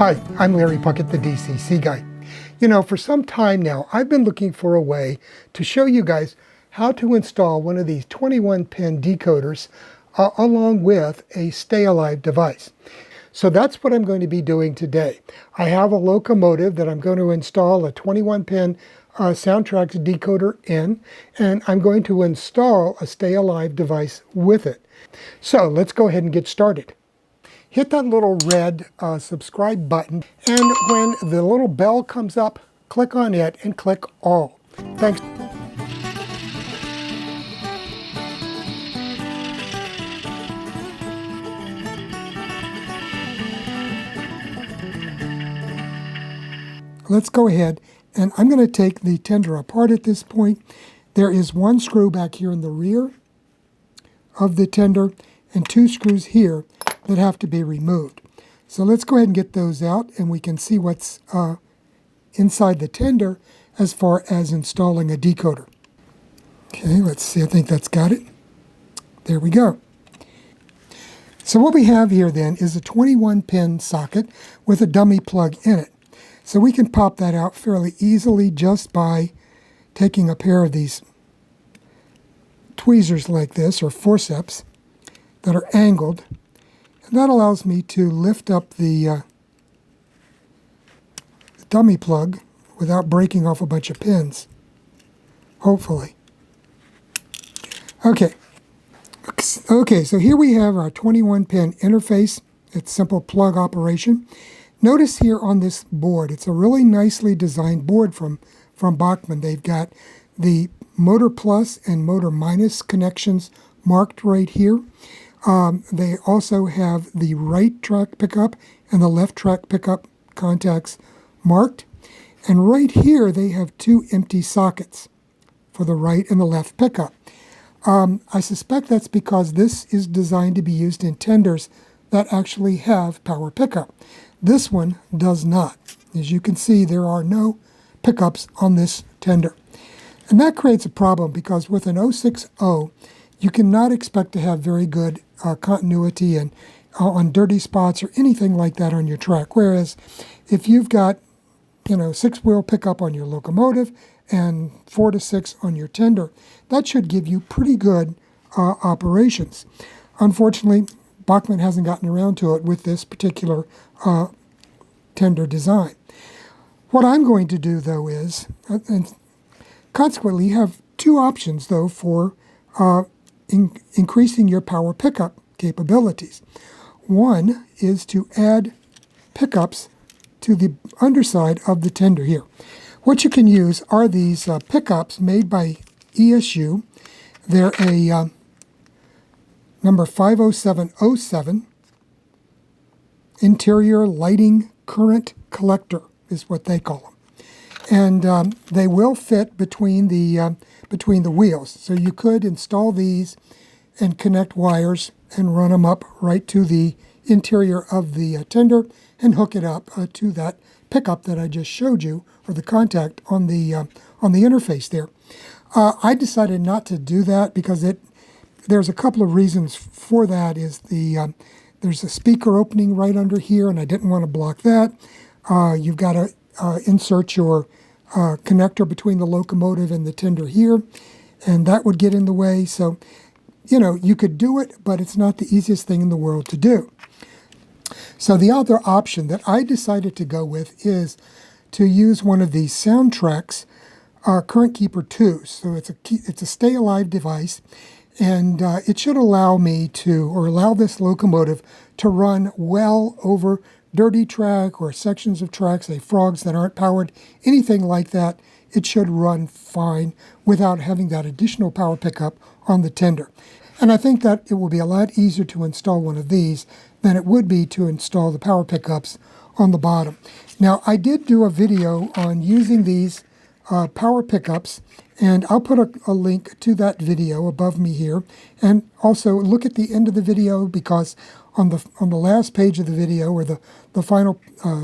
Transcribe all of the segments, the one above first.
Hi, I'm Larry Puckett, the DCC guy. You know, for some time now, I've been looking for a way to show you guys how to install one of these 21-pin decoders along with a stay-alive device. So that's what I'm going to be doing today. I have a locomotive that I'm going to install a 21-pin SoundTraxx decoder in, and I'm going to install a stay-alive device with it. So let's go ahead and get started. Hit that little red subscribe button, and when the little bell comes up, click on it and click all. Thanks. Let's go ahead, and I'm going to take the tender apart at this point. There is one screw back here in the rear of the tender and two screws here that have to be removed. So let's go ahead and get those out, and we can see what's inside the tender as far as installing a decoder. Okay, let's see. I think that's got it. There we go. So what we have here then is a 21-pin socket with a dummy plug in it. So we can pop that out fairly easily just by taking a pair of these tweezers like this, or forceps, that are angled. And that allows me to lift up the dummy plug without breaking off a bunch of pins, hopefully. Okay, so here we have our 21-pin interface. It's simple plug operation. Notice here on this board, it's a really nicely designed board from Bachmann. They've got the motor plus and motor minus connections marked right here. They also have the right track pickup and the left track pickup contacts marked. And right here they have two empty sockets for the right and the left pickup. I suspect that's because this is designed to be used in tenders that actually have power pickup. This one does not. As you can see, there are no pickups on this tender. And that creates a problem because with an 060, you cannot expect to have very good continuity and on dirty spots or anything like that on your track. Whereas if you've got, 6-wheel pickup on your locomotive and 4 to 6 on your tender, that should give you pretty good operations. Unfortunately, Bachmann hasn't gotten around to it with this particular tender design. What I'm going to do, though, is, and consequently, you have two options, though, for increasing your power pickup capabilities. One is to add pickups to the underside of the tender here. What you can use are these pickups made by ESU. They're a number 50707 interior lighting current collector is what they call them. And they will fit between the wheels. So you could install these and connect wires and run them up right to the interior of the tender and hook it up to that pickup that I just showed you, or the contact on the interface there. I decided not to do that because there's a couple of reasons for that. Is there's a speaker opening right under here, and I didn't want to block that. You've got to insert your connector between the locomotive and the tender here, and that would get in the way. So, you could do it, but it's not the easiest thing in the world to do. So the other option that I decided to go with is to use one of these SoundTraxx Current Keeper 2s. So it's a stay-alive device, and it should allow me to, or allow this locomotive to run well over dirty track or sections of track, say frogs that aren't powered, anything like that. It should run fine without having that additional power pickup on the tender. And I think that it will be a lot easier to install one of these than it would be to install the power pickups on the bottom. Now, I did do a video on using these power pickups, and I'll put a link to that video above me here. And also look at the end of the video, because on the last page of the video, or the final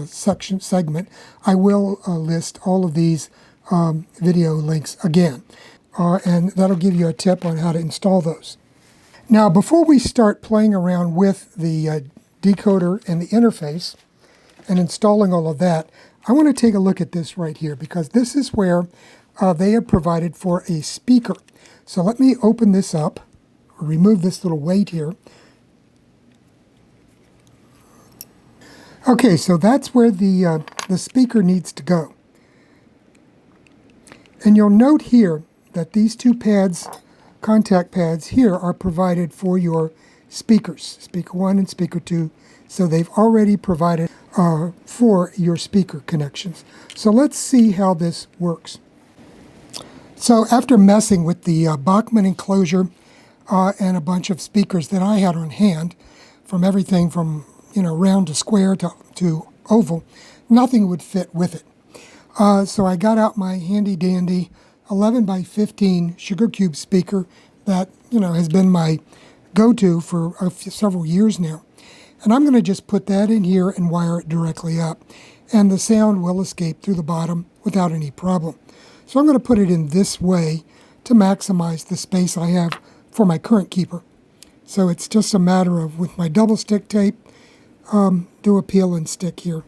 segment, I will list all of these video links again. And that'll give you a tip on how to install those. Now, before we start playing around with the decoder and the interface, and installing all of that, I want to take a look at this right here, because this is where they have provided for a speaker. So let me open this up, remove this little weight here. Okay, so that's where the speaker needs to go. And you'll note here that these two pads, contact pads here, are provided for your speakers, speaker 1 and speaker 2. So they've already provided for your speaker connections. So let's see how this works. So after messing with the Bachmann enclosure and a bunch of speakers that I had on hand, from everything from round to square to oval, nothing would fit with it. So I got out my handy dandy 11 by 15 sugar cube speaker that has been my go-to for several years now. And I'm going to just put that in here and wire it directly up. And the sound will escape through the bottom without any problem. So I'm going to put it in this way to maximize the space I have for my current keeper. So it's just a matter of, with my double stick tape, do a peel and stick here.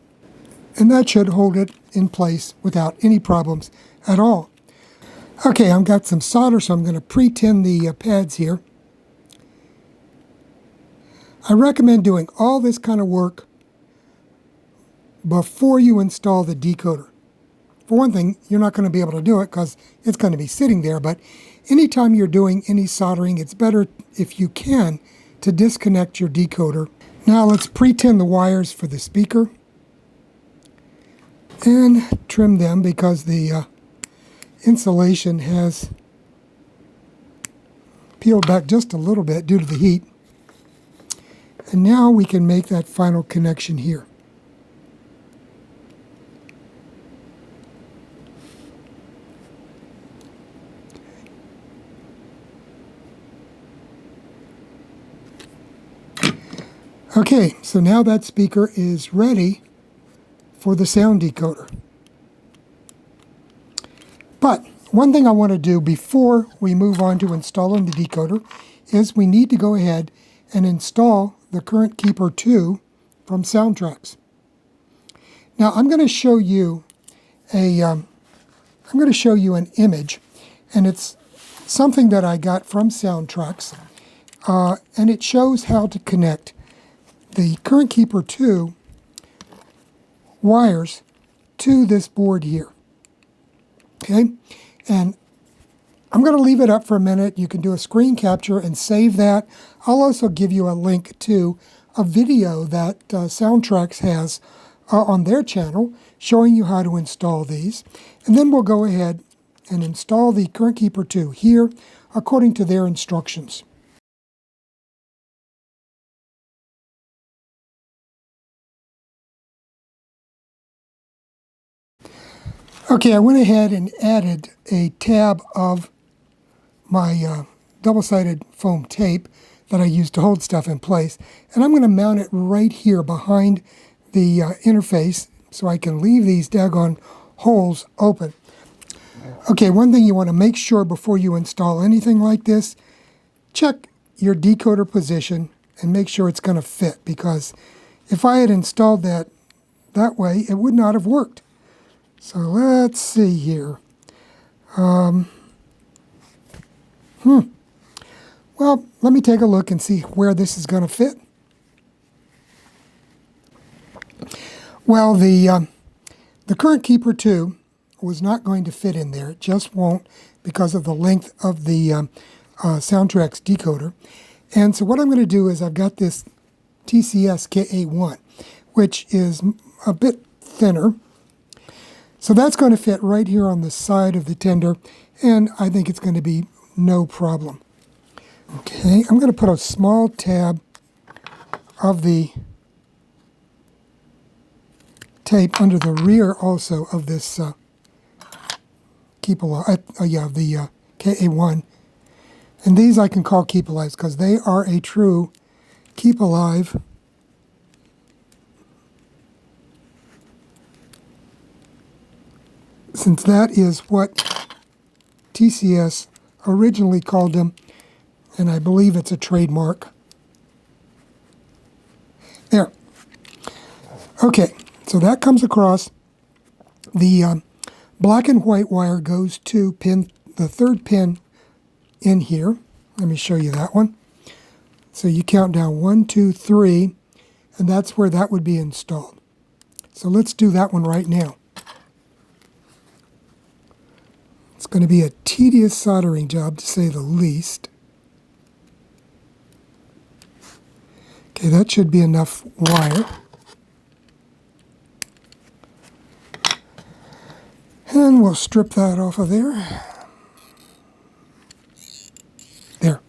And that should hold it in place without any problems at all. Okay, I've got some solder, so I'm going to pre-tin the pads here. I recommend doing all this kind of work before you install the decoder. For one thing, you're not going to be able to do it because it's going to be sitting there, but anytime you're doing any soldering, it's better, if you can, to disconnect your decoder. Now let's pre-tin the wires for the speaker and trim them because the insulation has peeled back just a little bit due to the heat. And now we can make that final connection here. Okay, so now that speaker is ready for the sound decoder. But one thing I want to do before we move on to installing the decoder is we need to go ahead and install the current keeper 2 from SoundTraxx. Now I'm going to show you an image, and it's something that I got from SoundTraxx, and it shows how to connect the current keeper 2 wires to this board here. Okay, and I'm going to leave it up for a minute. You can do a screen capture and save that. I'll also give you a link to a video that SoundTraxx has on their channel showing you how to install these. And then we'll go ahead and install the current keeper 2 here according to their instructions. Okay, I went ahead and added a tab of my double-sided foam tape that I use to hold stuff in place, and I'm going to mount it right here behind the interface so I can leave these daggone holes open. Okay, one thing you want to make sure before you install anything like this, check your decoder position and make sure it's going to fit, because if I had installed that way, it would not have worked. So let's see here. Well, let me take a look and see where this is going to fit. Well, the current keeper 2 was not going to fit in there. It just won't because of the length of the SoundTraxx decoder. And so what I'm going to do is I've got this TCS KA1, which is a bit thinner. So that's going to fit right here on the side of the tender, and I think it's going to be no problem. Okay, I'm going to put a small tab of the tape under the rear also of this Keep Alive, the KA1. And these I can call Keep Alives because they are a true Keep Alive since that is what TCS originally called them, and I believe it's a trademark. There. Okay, So that comes across. The black and white wire goes to the third pin in here. Let me show you that one. So you count down 1, 2, 3, and that's where that would be installed. So let's do that one right now. It's going to be a tedious soldering job, to say the least. Okay, that should be enough wire. And we'll strip that off of there. There.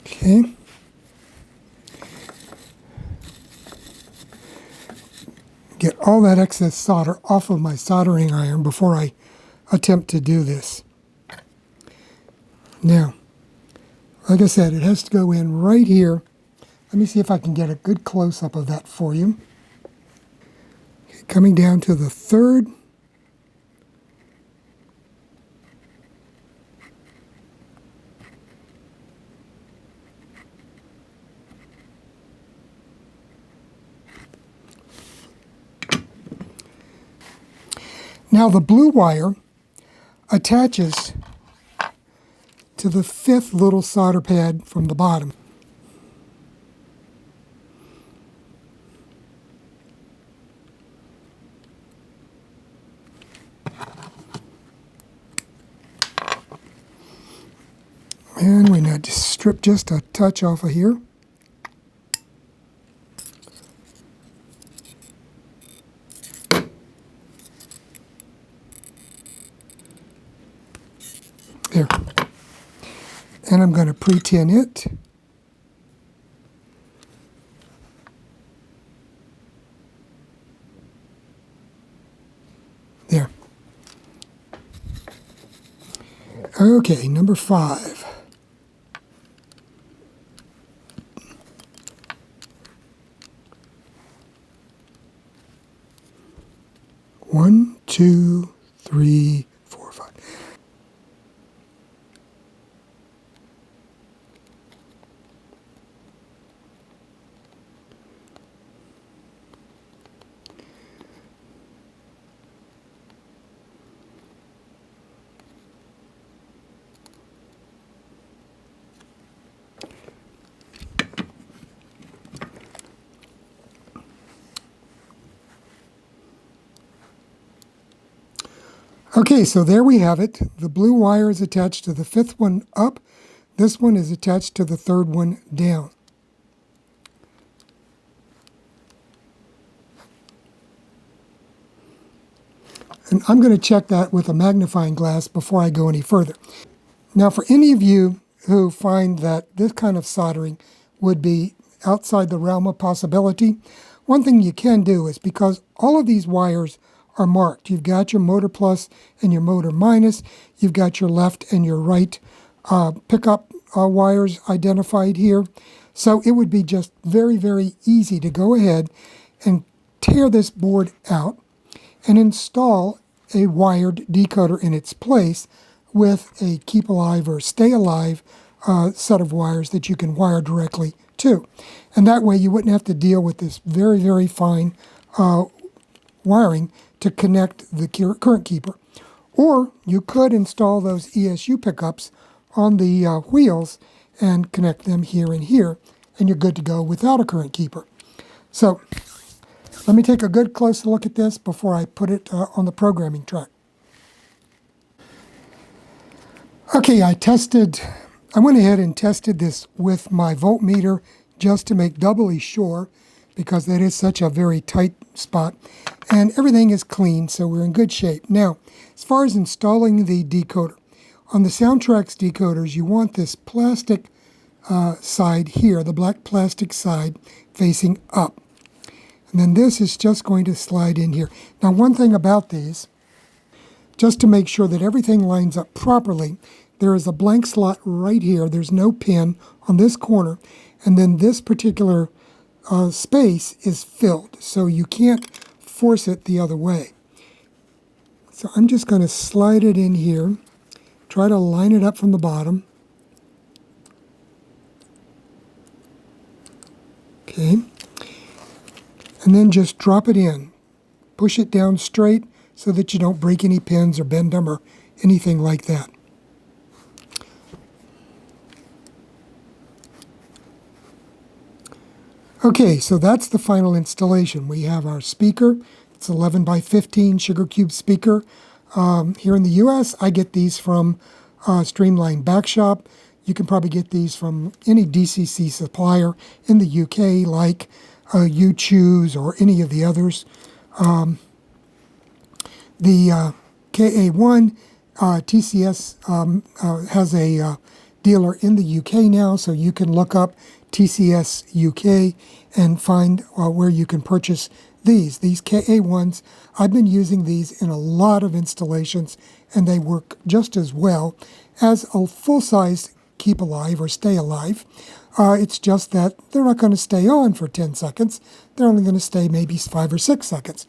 Okay. Get all that excess solder off of my soldering iron before I attempt to do this. Now, like I said, it has to go in right here. Let me see if I can get a good close-up of that for you. Okay, coming down to the third. Now the blue wire attaches to the fifth little solder pad from the bottom. And we need to strip just a touch off of here. There. And I'm going to pre-tin it. There. Okay, number 5. One, 2, 3, 4, 5. Okay, so there we have it. The blue wire is attached to the fifth one up. This one is attached to the third one down. And I'm going to check that with a magnifying glass before I go any further. Now, for any of you who find that this kind of soldering would be outside the realm of possibility, one thing you can do is, because all of these wires are marked. You've got your motor plus and your motor minus. You've got your left and your right pickup wires identified here. So it would be just very, very easy to go ahead and tear this board out and install a wired decoder in its place with a keep alive or stay alive set of wires that you can wire directly to. And that way you wouldn't have to deal with this very, very fine wiring to connect the current keeper. Or you could install those ESU pickups on the wheels and connect them here and here, and you're good to go without a current keeper. So let me take a good close look at this before I put it on the programming track. Okay, I went ahead and tested this with my voltmeter just to make doubly sure, because that is such a very tight spot. And everything is clean, so we're in good shape. Now, as far as installing the decoder, on the SoundTraxx decoders, you want this plastic side here, the black plastic side, facing up. And then this is just going to slide in here. Now, one thing about these, just to make sure that everything lines up properly, there is a blank slot right here. There's no pin on this corner. And then this particular space is filled, so you can't force it the other way. So I'm just going to slide it in here, try to line it up from the bottom. Okay. And then just drop it in. Push it down straight so that you don't break any pins or bend them or anything like that. Okay, so that's the final installation. We have our speaker. It's 11 by 15 sugar cube speaker. Here in the US, I get these from Streamline Backshop. You can probably get these from any DCC supplier in the UK, like You Choose or any of the others. The KA1 TCS has a dealer in the UK now, so you can look up TCS UK and find where you can purchase these. These KA1s, I've been using these in a lot of installations, and they work just as well as a full-size Keep Alive or Stay Alive. It's just that they're not going to stay on for 10 seconds. They're only going to stay maybe 5 or 6 seconds,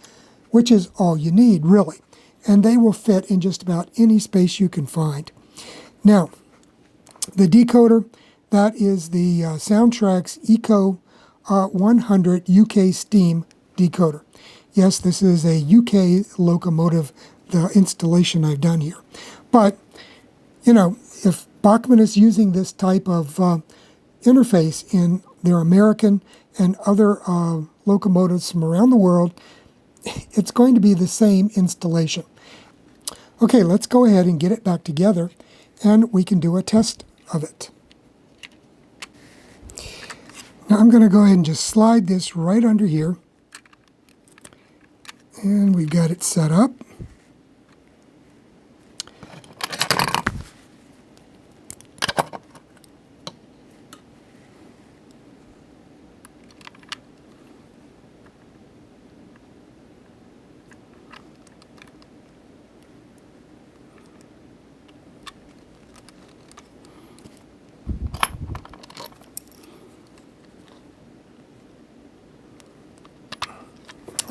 which is all you need, really. And they will fit in just about any space you can find. Now, the decoder, that is the SoundTraxx Eco 100 UK Steam decoder. Yes, this is a UK locomotive, the installation I've done here. But, you know, if Bachmann is using this type of interface in their American and other locomotives from around the world, it's going to be the same installation. Okay, let's go ahead and get it back together, and we can do a test of it. Now I'm going to go ahead and just slide this right under here, and we've got it set up.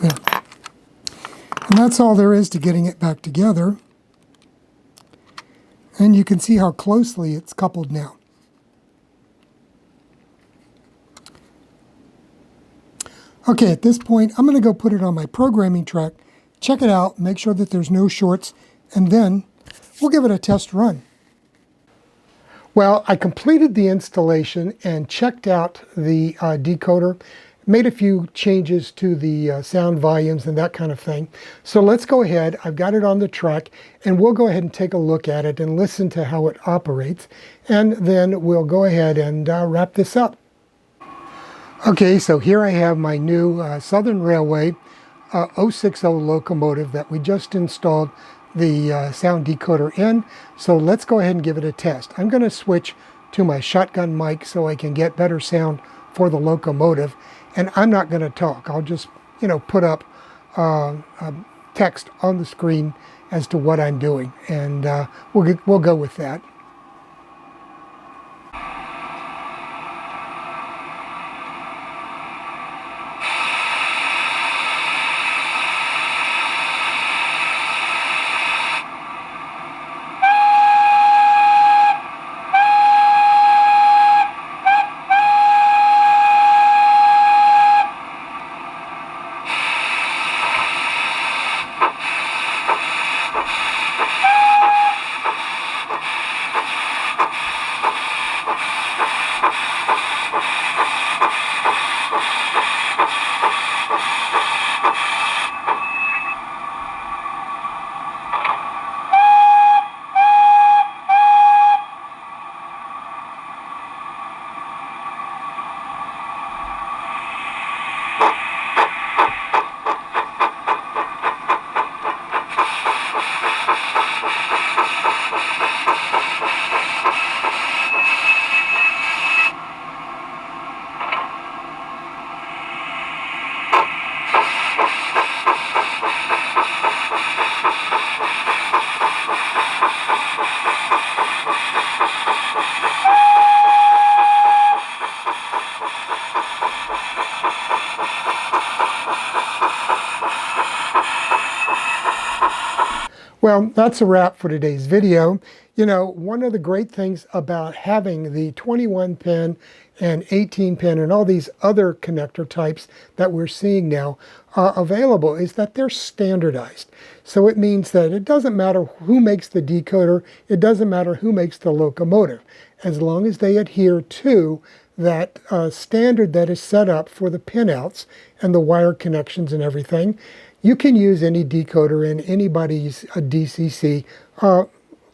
Yeah. And that's all there is to getting it back together. And you can see how closely it's coupled now. Okay, at this point, I'm going to go put it on my programming track, check it out, make sure that there's no shorts, and then we'll give it a test run. Well, I completed the installation and checked out the decoder, made a few changes to the sound volumes and that kind of thing. So let's go ahead, I've got it on the track, and we'll go ahead and take a look at it and listen to how it operates, and then we'll go ahead and wrap this up. Okay, so here I have my new Southern Railway 060 locomotive that we just installed the sound decoder in. So let's go ahead and give it a test. I'm going to switch to my shotgun mic so I can get better sound for the locomotive, and I'm not going to talk. I'll just, you know, put up text on the screen as to what I'm doing, and we'll go with that. Well, that's a wrap for today's video. You know, one of the great things about having the 21 pin and 18 pin and all these other connector types that we're seeing now available is that they're standardized. So it means that it doesn't matter who makes the decoder, it doesn't matter who makes the locomotive, as long as they adhere to that standard that is set up for the pinouts and the wire connections and everything. You can use any decoder in anybody's DCC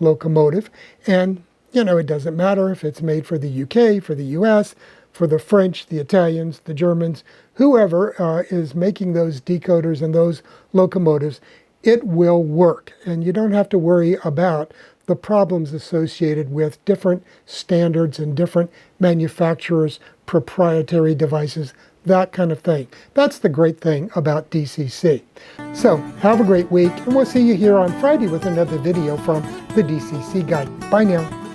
locomotive, and you know, it doesn't matter if it's made for the UK, for the US, for the French, the Italians, the Germans, whoever is making those decoders and those locomotives, it will work. And you don't have to worry about the problems associated with different standards and different manufacturers' proprietary devices, that kind of thing. That's the great thing about DCC. So have a great week, and we'll see you here on Friday with another video from the DCC Guide. Bye now.